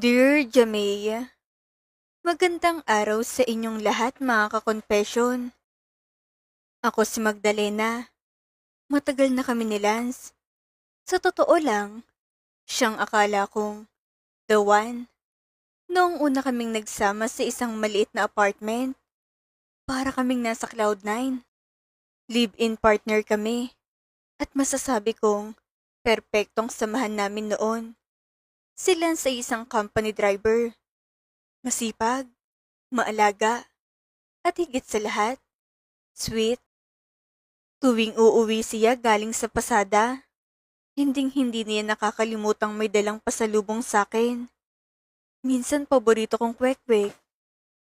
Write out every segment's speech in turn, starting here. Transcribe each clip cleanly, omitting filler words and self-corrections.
Dear Jamea, magandang araw sa inyong lahat mga kakonfesyon. Ako si Magdalena. Matagal na kami ni Lance. Sa totoo lang, siyang akala kong the one. Noong una kaming nagsama sa isang maliit na apartment, para kaming nasa Cloud9. Live-in partner kami. At masasabi kong perpektong samahan namin noon. Si Lance ay isang company driver. Masipag, maalaga, at higit sa lahat, sweet. Tuwing uuwi siya galing sa pasada, hinding-hindi niya nakakalimutang may dalang pasalubong sa'kin. Minsan paborito kong kwek-kwek,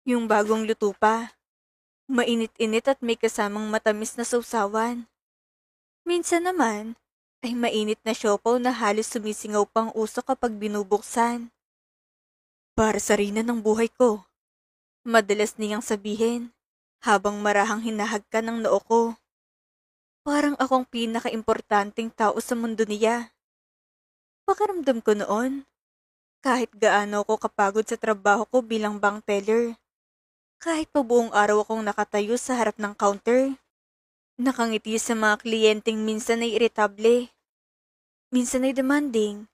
yung bagong luto pa. Mainit-init at may kasamang matamis na sausawan. Minsan naman, ay mainit na siopaw na halos sumisingaw pang uso kapag binubuksan. Para sa rina ng buhay ko, madalas niyang sabihin, habang marahang hinahagkan ng noo ko. Parang akong pinakaimportanteng tao sa mundo niya. Pakiramdam ko noon, kahit gaano ako kapagod sa trabaho ko bilang bank teller, kahit pa buong araw akong nakatayo sa harap ng counter, nakangiti sa mga kliyenteng minsan ay iritable, minsan ay demanding.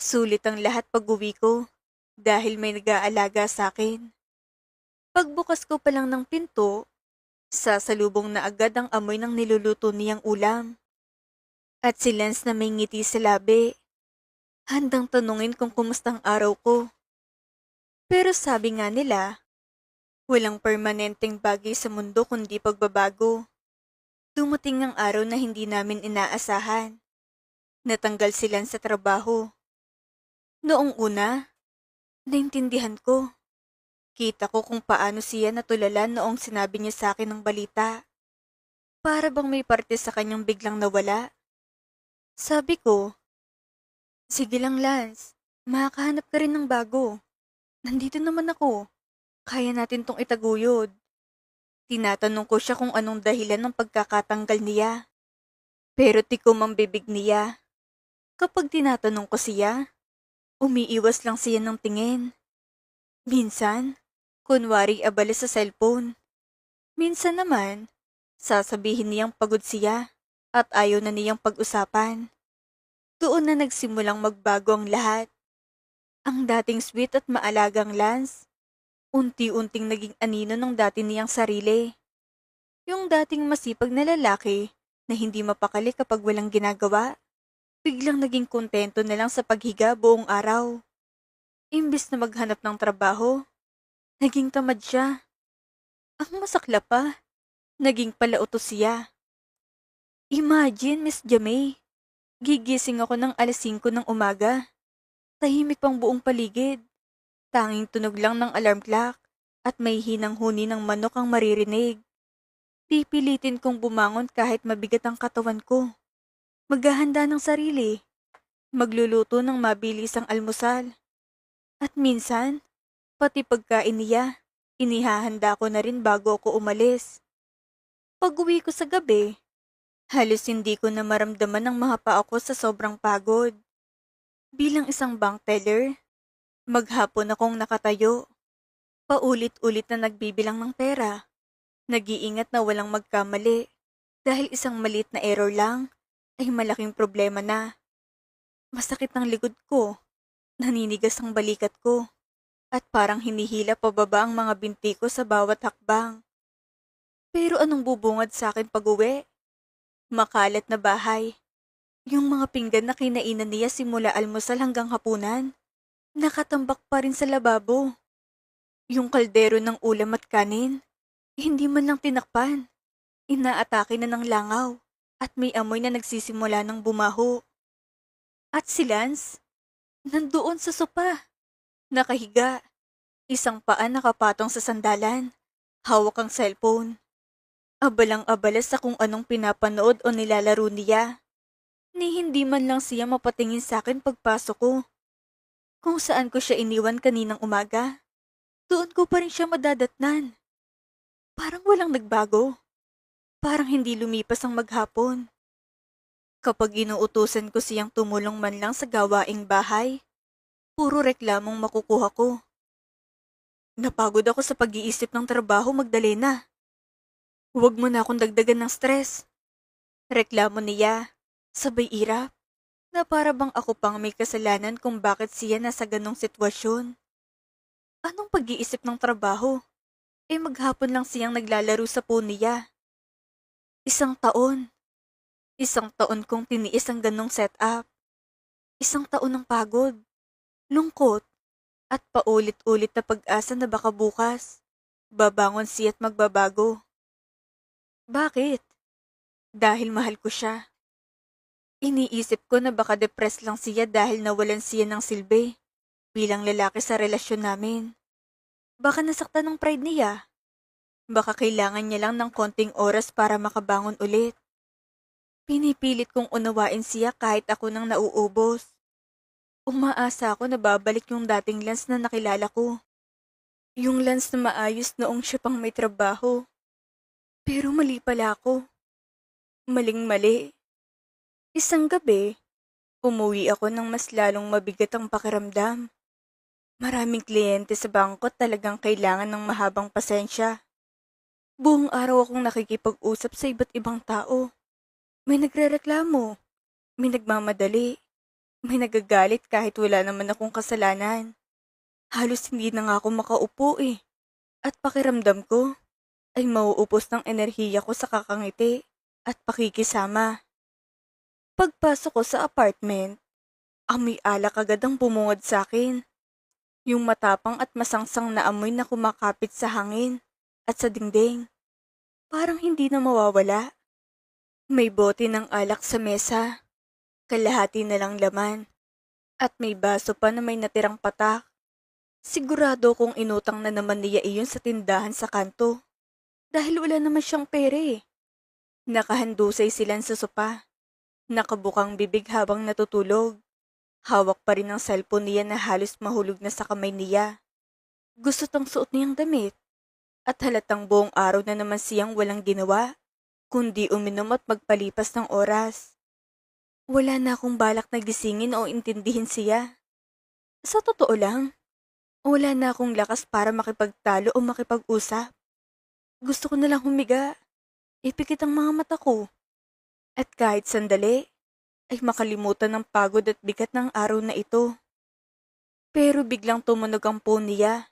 Sulit ang lahat pag-uwi ko dahil may nag-aalaga sa akin. Pagbukas ko pa lang ng pinto, sasalubong na agad ang amoy ng niluluto niyang ulam. At si Lance na may ngiti sa labi. Handang tanungin kung kumustang araw ko. Pero sabi nga nila, walang permanenteng bagay sa mundo kundi pagbabago. Dumating ang araw na hindi namin inaasahan. Natanggal sila sa trabaho. Noong una, naintindihan ko. Kita ko kung paano siya natulala noong sinabi niya sa akin ng balita. Para bang may parte sa kanyang biglang nawala. Sabi ko, sige lang Lance, makakahanap ka rin ng bago. Nandito naman ako. Kaya natin tong itaguyod. Tinatanong ko siya kung anong dahilan ng pagkakatanggal niya. Pero tikom ang bibig niya. Kapag tinatanong ko siya, umiiwas lang siya ng tingin. Minsan, kunwari abala sa cellphone. Minsan naman, sasabihin niyang pagod siya at ayaw na niyang pag-usapan. Doon na nagsimulang magbago ang lahat. Ang dating sweet at maalagang Lance, unti-unting naging anino ng dati niyang sarili. Yung dating masipag na lalaki na hindi mapakali kapag walang ginagawa, biglang naging kontento na lang sa paghiga buong araw. Imbis na maghanap ng trabaho, naging tamad siya. Ang masakla pa, naging palautos siya. Imagine, Miss Jamay, gigising ako ng alas 5 ng umaga. Tahimik pang buong paligid. Tanging tunog lang ng alarm clock at may hinang huni ng manok ang maririnig. Pipilitin kong bumangon kahit mabigat ang katawan ko. Maghahanda ng sarili. Magluluto ng mabilisang almusal. At minsan, pati pagkain niya, inihahanda ko na rin bago ako umalis. Pag-uwi ko sa gabi, halos hindi ko na maramdaman ang mga paa ko sa sobrang pagod. Bilang isang bank teller, maghapon akong nakatayo. Paulit-ulit na nagbibilang ng pera. Nag-iingat na walang magkamali dahil isang maliit na error lang ay malaking problema na. Masakit ang likod ko, naninigas ang balikat ko, at parang hinihila pababa ang mga binti ko sa bawat hakbang. Pero anong bubungad sa akin pag-uwi? Makalat na bahay. Yung mga pinggan na kinainan niya simula almusal hanggang hapunan, nakatambak pa rin sa lababo. Yung kaldero ng ulam at kanin, hindi man lang tinakpan. Inaatake na ng langaw at may amoy na nagsisimula ng bumaho. At si Lance, nandoon sa sopa, nakahiga, isang paa nakapatong sa sandalan, hawak ang cellphone. Abalang-abala sa kung anong pinapanood o nilalaro niya. Ni hindi man lang siya mapatingin sa akin pagpasok ko. Kung saan ko siya iniwan kaninang umaga, doon ko pa rin siya madadatnan. Parang walang nagbago. Parang hindi lumipas ang maghapon. Kapag inuutusan ko siyang tumulong man lang sa gawaing bahay, Puro reklamong makukuha ko. Napagod ako sa pag-iisip ng trabaho, Magdalena. Huwag mo na akong dagdagan ng stress. Reklamo niya. Sabay irap na para bang ako pang may kasalanan kung bakit siya nasa ganong sitwasyon. Anong pag-iisip ng trabaho? Maghapon lang siyang naglalaro sa phone niya. Isang taon. Isang taon kong tiniis ang ganong setup. Isang taon ng pagod, lungkot, at paulit-ulit na pag-asa na baka bukas babangon siya at magbabago. Bakit? Dahil mahal ko siya. Iniisip ko na baka depressed lang siya dahil nawalan siya ng silbi bilang lalaki sa relasyon namin. Baka nasaktan ng pride niya. Baka kailangan niya lang ng konting oras para makabangon ulit. Pinipilit kong unawain siya kahit ako nang nauubos. Umaasa ako na babalik yung dating Lance na nakilala ko. Yung Lance na maayos noong siya pang may trabaho. Pero mali pala ako. Maling-mali. Isang gabi, umuwi ako ng mas lalong mabigat ang pakiramdam. Maraming kliyente sa bangko at talagang kailangan ng mahabang pasensya. Buong araw akong nakikipag-usap sa iba't ibang tao. May nagrereklamo, may nagmamadali, may nagagalit kahit wala naman akong kasalanan. Halos hindi na nga ako makaupo eh. At pakiramdam ko ay mauupos ng enerhiya ko sa kakangiti at pakikisama. Pagpasok ko sa apartment, amoy alak agad ang bumungad sa akin. Yung matapang at masangsang na amoy na kumakapit sa hangin at sa dingding. Parang hindi na mawawala. May bote ng alak sa mesa, kalahati na lang laman, at may baso pa na may natirang patak. Sigurado kong inutang na naman niya iyon sa tindahan sa kanto. Dahil wala naman siyang pere. Nakahandusay silang sa sopa. Nakabukang bibig habang natutulog. Hawak pa rin ang cellphone niya na halos mahulog na sa kamay niya. Gusto tang suot niyang damit. At halatang buong araw na naman siyang walang ginawa, kundi uminom at magpalipas ng oras. Wala na akong balak na gisingin o intindihin siya. Sa totoo lang, wala na akong lakas para makipagtalo o makipag-usap. Gusto ko na lang humiga, ipikit ang mga mata ko. At kahit sandali, ay makalimutan ng pagod at bigat ng araw na ito. Pero biglang tumunog ang phone niya.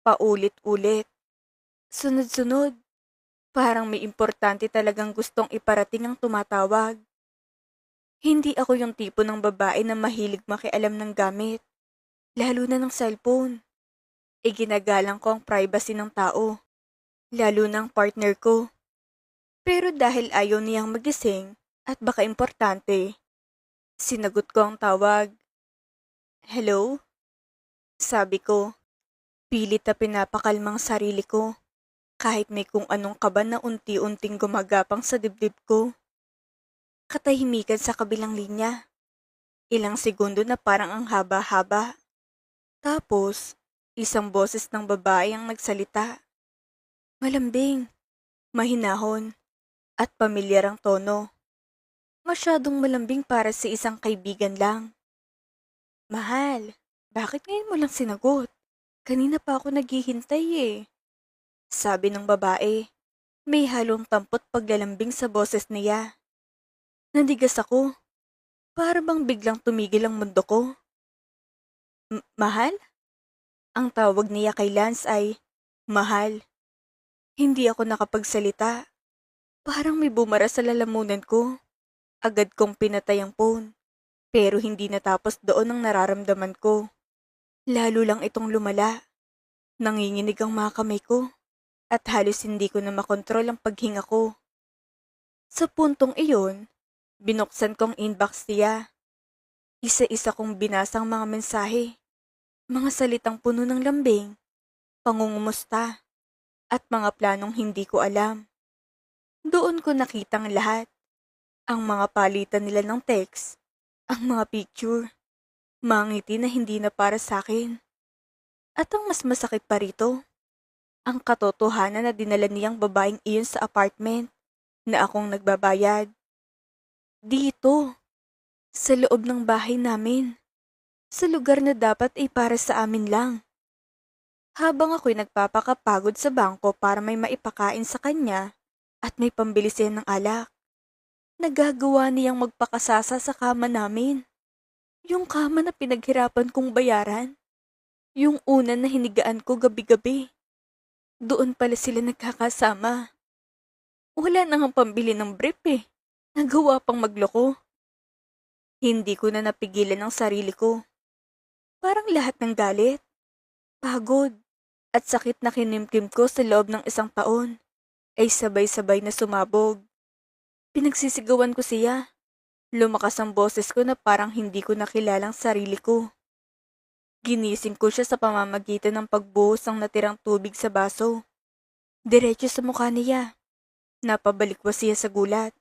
Paulit-ulit. Sunod-sunod. Parang may importante talagang gustong iparating ang tumatawag. Hindi ako yung tipo ng babae na mahilig makialam ng gamit. Lalo na ng cellphone. Ginagalang ko ang privacy ng tao. Lalo ng partner ko. Pero dahil ayaw niyang magising at baka importante, sinagot ko ang tawag. Hello? Sabi ko, pilit na pinapakalmang sarili ko, kahit may kung anong kaba na unti-unting gumagapang sa dibdib ko. Katahimikan sa kabilang linya. Ilang segundo na parang ang haba-haba. Tapos, isang boses ng babae ang nagsalita. Malambing, mahinahon, at pamilyar ang tono. Masyadong malambing para sa isang kaibigan lang. Mahal, bakit ngayon mo lang sinagot? Kanina pa ako naghihintay eh. Sabi ng babae. May halong tampot paglalambing sa boses niya. Nanigas ako. Para bang biglang tumigil ang mundo ko. Mahal? Ang tawag niya kay Lance ay mahal. Hindi ako nakapagsalita. Parang may bumara sa lalamunan ko. Agad kong pinatay ang phone. Pero hindi natapos doon ang nararamdaman ko. Lalo lang itong lumala. Nanginginig ang mga kamay ko. At halos hindi ko na makontrol ang paghinga ko. Sa puntong iyon, binuksan kong inbox niya. Isa-isa kong binasang mga mensahe. Mga salitang puno ng lambing, pangungumusta, at mga planong hindi ko alam. Doon ko nakitang lahat. Ang mga palitan nila ng text, ang mga picture, mga ngiti na hindi na para sa akin. At ang mas masakit pa rito, ang katotohanan na dinala niyang babaeng iyon sa apartment na akong nagbabayad. Dito, sa loob ng bahay namin. sa lugar na dapat ay para sa amin lang. Habang ako'y nagpapakapagod sa bangko para may maipakain sa kanya at may pambili siya ng alak, nagagawa niyang magpakasasa sa kama namin. Yung kama na pinaghirapan kong bayaran. Yung una na hinigaan ko gabi-gabi. Doon pala sila nagkakasama. Wala na ngang pambili ng brief eh. Nagawa pang magloko. Hindi ko na napigilan ang sarili ko. Parang lahat ng galit, pagod, at sakit na kinimkim ko sa loob ng 1 taon ay sabay-sabay na sumabog. Pinagsisigawan ko siya. Lumakas ang boses ko na parang hindi ko nakilalang sarili ko. Ginising ko siya sa pamamagitan ng pagbuhos ng natirang tubig sa baso. Diretso sa mukha niya. Napabalikwas siya sa gulat.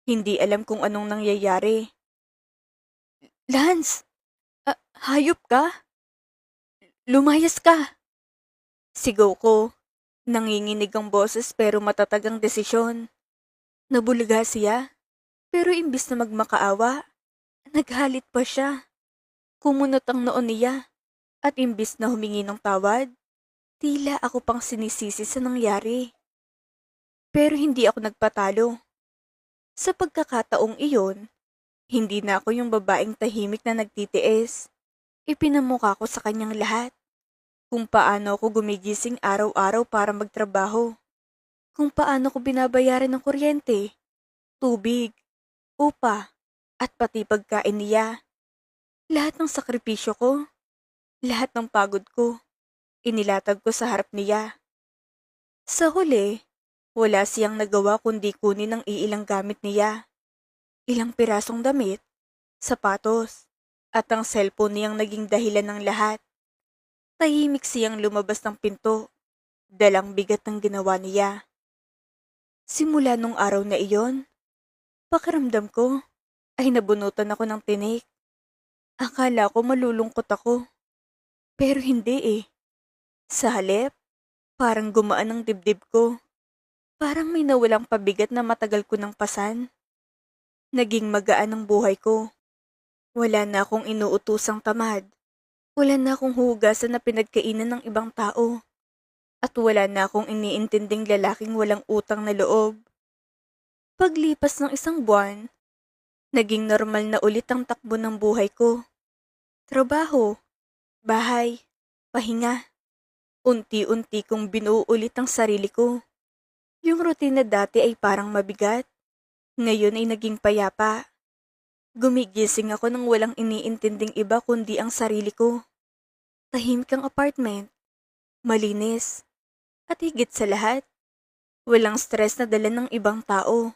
Hindi alam kung anong nangyayari. Lance! Hayop ka? Lumayas ka! Sigaw ko. Nanginginig ang boses pero matatag ang desisyon. Nabulaga siya. Pero imbis na magmakaawa, naghalit pa siya. Kumunot ang noon niya. At imbis na humingi ng tawad, tila ako pang sinisisi sa nangyari. Pero hindi ako nagpatalo. Sa pagkakataong iyon, hindi na ako yung babaeng tahimik na nagtitiis. Ipinamukha ko sa kanyang lahat. Kung paano ako gumigising araw-araw para magtrabaho. Kung paano ko binabayaran ng kuryente, tubig, upa, at pati pagkain niya. Lahat ng sakripisyo ko, lahat ng pagod ko, inilatag ko sa harap niya. Sa huli, wala siyang nagawa kundi kunin ang iilang gamit niya. Ilang pirasong damit, sapatos, at ang cellphone niyang naging dahilan ng lahat. Tahimik siyang lumabas ng pinto, dalang bigat ng ginawa niya. Simula nung araw na iyon, pakiramdam ko ay nabunutan ako ng tinik. Akala ko malulungkot ako, pero hindi eh. Sa halip, parang gumaan ang dibdib ko. Parang may nawalang pabigat na matagal ko ng pasan. Naging magaan ang buhay ko. Wala na akong inuutusang tamad. Wala na akong hugasan na pinagkainan ng ibang tao. At wala na akong iniintinding lalaking walang utang na loob. Paglipas ng 1 buwan, naging normal na ulit ang takbo ng buhay ko. Trabaho, bahay, pahinga. Unti-unti kong binuo ulit ang sarili ko. Yung routine na dati ay parang mabigat. Ngayon ay naging payapa. Gumigising ako nang walang iniintinding iba kundi ang sarili ko. Tahimik ang apartment. Malinis. At higit sa lahat, walang stress na dala ng ibang tao.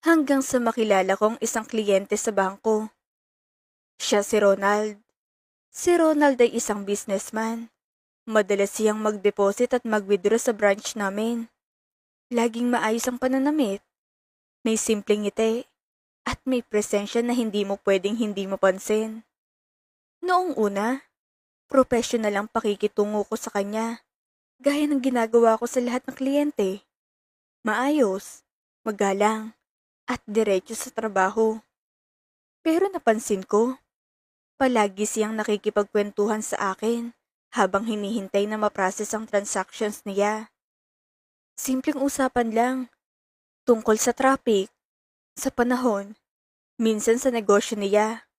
Hanggang sa makilala kong isang kliyente sa bangko. Siya si Ronald. Si Ronald ay isang businessman. Madalas siyang mag-deposit at mag-withdraw sa branch namin. Laging maayos ang pananamit. May simpleng ngiti. At may presensya na hindi mo pwedeng hindi mapansin. Noong una, professional ang pakikitungo ko sa kanya. Gaya ng ginagawa ko sa lahat ng kliyente. Maayos, magalang, at diretso sa trabaho. Pero napansin ko, palagi siyang nakikipagkwentuhan sa akin habang hinihintay na ma-process ang transactions niya. Simpleng usapan lang, tungkol sa traffic, sa panahon, minsan sa negosyo niya.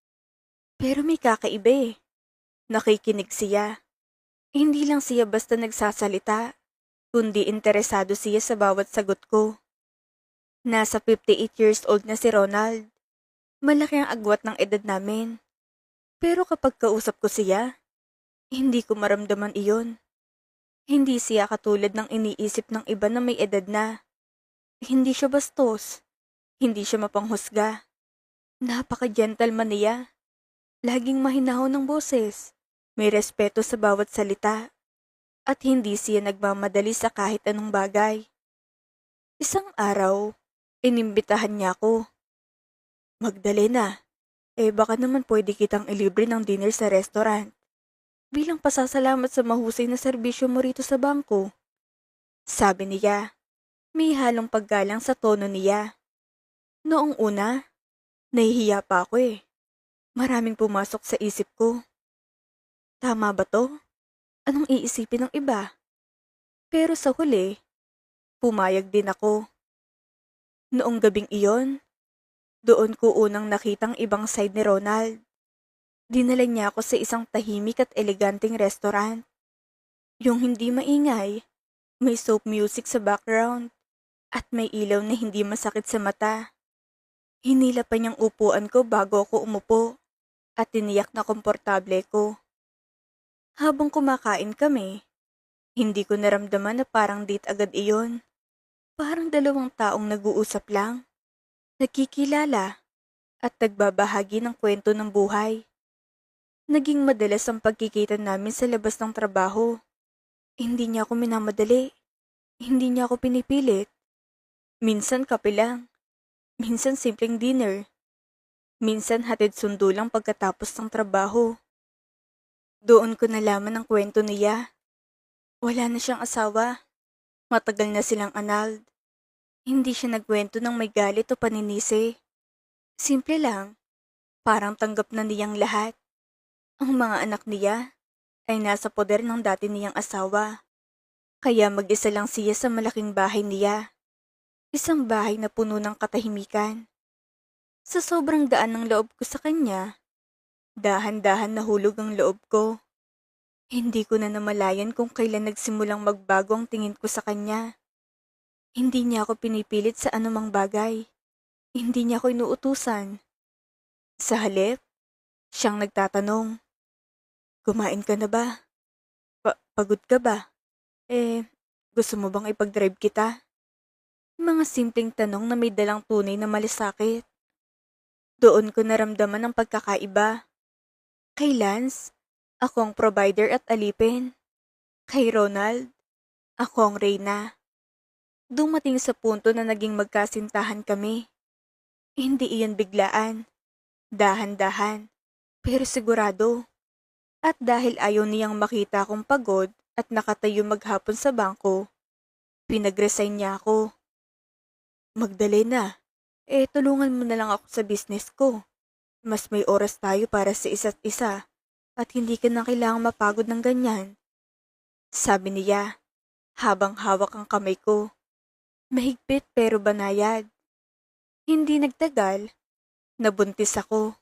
Pero may kakaiba eh. Nakikinig siya. Hindi lang siya basta nagsasalita, kundi interesado siya sa bawat sagot ko. Nasa 58 years old na si Ronald. Malaki ang agwat ng edad namin. Pero kapag kausap ko siya, hindi ko maramdaman iyon. Hindi siya katulad ng iniisip ng iba na may edad na. Hindi siya bastos. Hindi siya mapanghusga. Napaka-gentleman niya. Laging mahinahon ng boses. May respeto sa bawat salita. At hindi siya nagmamadali sa kahit anong bagay. Isang araw, inimbitahan niya ako. Magdalena, baka naman pwede kitang ilibre ng dinner sa restaurant. Bilang pasasalamat sa mahusay na serbisyo mo rito sa bangko. Sabi niya, may halong paggalang sa tono niya. Noong una, nahihiya pa ako eh. Maraming pumasok sa isip ko. Tama ba to? Anong iisipin ng iba? Pero sa huli, pumayag din ako. Noong gabing iyon, doon ko unang nakitang ibang side ni Ronald. Dinala niya ako sa isang tahimik at eleganteng restaurant. Yung hindi maingay, may soap music sa background, at may ilaw na hindi masakit sa mata. Hinila pa niyang upuan ko bago ako umupo, at tiniyak na komportable ko. Habang kumakain kami, hindi ko naramdaman na parang date agad iyon. Parang dalawang taong nag-uusap lang, nagkikilala, at nagbabahagi ng kwento ng buhay. Naging madalas ang pagkikita namin sa labas ng trabaho. Hindi niya ako minamadali. Hindi niya ako pinipilit. Minsan kape lang. Minsan simpleng dinner. Minsan hatid sundo lang pagkatapos ng trabaho. Doon ko nalaman ang kwento niya. Wala na siyang asawa. Matagal na silang annulled. Hindi siya nagkwento ng may galit o paninisi. Simple lang. Parang tanggap na niyang lahat. Ang mga anak niya ay nasa poder ng dati niyang asawa. Kaya mag-isa lang siya sa malaking bahay niya. Isang bahay na puno ng katahimikan. Sa sobrang gaan ng loob ko sa kanya, dahan-dahan nahulog ang loob ko. Hindi ko na namalayan kung kailan nagsimulang magbago ang tingin ko sa kanya. Hindi niya ako pinipilit sa anumang bagay. Hindi niya ako inuutusan. Sa halip, siyang nagtatanong, "Kumain ka na ba? Pagod ka ba? Gusto mo bang ipag-drive kita?" Mga simpleng tanong na may dalang tunay na malasakit. Doon ko naramdaman ang pagkakaiba. Kay Lance, ako ang provider at alipin. Kay Ronald, ako ang reyna. Dumating sa punto na naging magkasintahan kami. Hindi iyon biglaan, dahan-dahan, pero sigurado. At dahil ayaw niyang makita akong pagod at nakatayo maghapon sa bangko, pinag-resign niya ako. "Magdalena, tulungan mo na lang ako sa business ko. Mas may oras tayo para sa isa't isa at hindi ka na kailangang mapagod ng ganyan," sabi niya habang hawak ang kamay ko. Mahigpit pero banayad. Hindi nagtagal, nabuntis ako.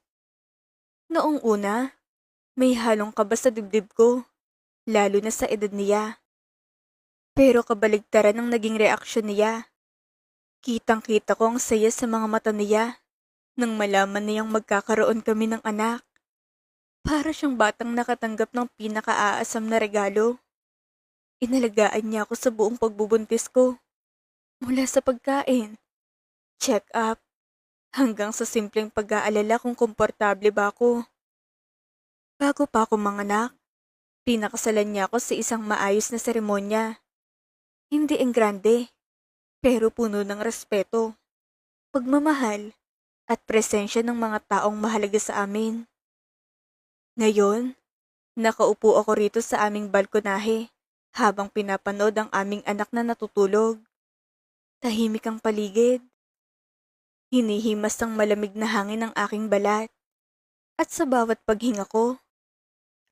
Noong una, may halong kaba sa dibdib ko, lalo na sa edad niya. Pero kabaligtaran ang naging reaksyon niya. Kitang-kita ko ang saya sa mga mata niya nang malaman niyang magkakaroon kami ng anak. Para siyang batang nakatanggap ng pinakaaasam na regalo. Inalagaan niya ako sa buong pagbubuntis ko. Mula sa pagkain, check-up, hanggang sa simpleng pag-aalala kung komportable ba ako. Bago pa ako manganak, pinakasalan niya ako sa isang maayos na seremonya. Hindi enggrande, pero puno ng respeto, pagmamahal, at presensya ng mga taong mahalaga sa amin. Ngayon, nakaupo ako rito sa aming balkonahe habang pinapanood ang aming anak na natutulog. Tahimik ang paligid. Hinihimas ang malamig na hangin ng aking balat. At sa bawat paghinga ko,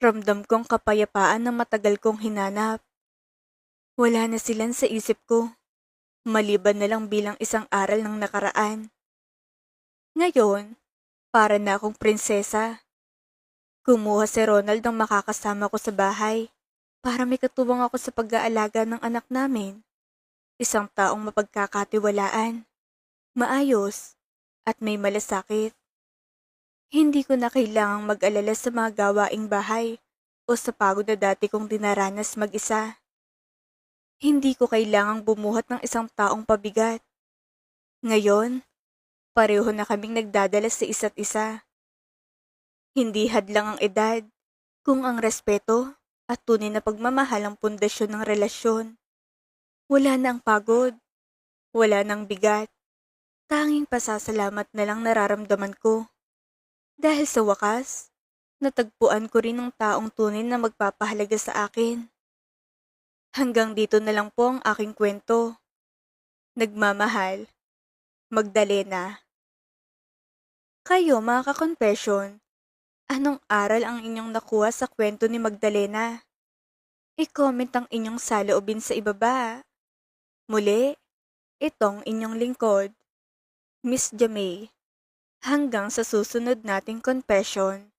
ramdam kong kapayapaan na matagal kong hinanap. Wala na silan sa isip ko, maliban na lang bilang isang aral ng nakaraan. Ngayon, para na akong prinsesa. Kumuha si Ronald ng makakasama ko sa bahay para may katuwang ako sa pag-aalaga ng anak namin. Isang taong mapagkakatiwalaan, maayos, at may malasakit. Hindi ko na kailangang mag-alala sa mga gawaing bahay o sa pagod na dati kong dinaranas mag-isa. Hindi ko kailangang bumuhat ng isang taong pabigat. Ngayon, pareho na kaming nagdadala sa isa't isa. Hindi hadlang ang edad, kung ang respeto at tunay na pagmamahal ang pundasyon ng relasyon. Wala na ang pagod, wala nang bigat. Tanging pasasalamat na lang nararamdaman ko. Dahil sa wakas, natagpuan ko rin ang taong tunay na magpapahalaga sa akin. Hanggang dito na lang po ang aking kwento. Nagmamahal, Magdalena. Kayo mga ka-confession, Anong aral ang inyong nakuha sa kwento ni Magdalena? I-comment ang inyong saloobin sa ibaba. Muli, itong inyong lingkod, Miss Jamay. Hanggang sa susunod nating confession.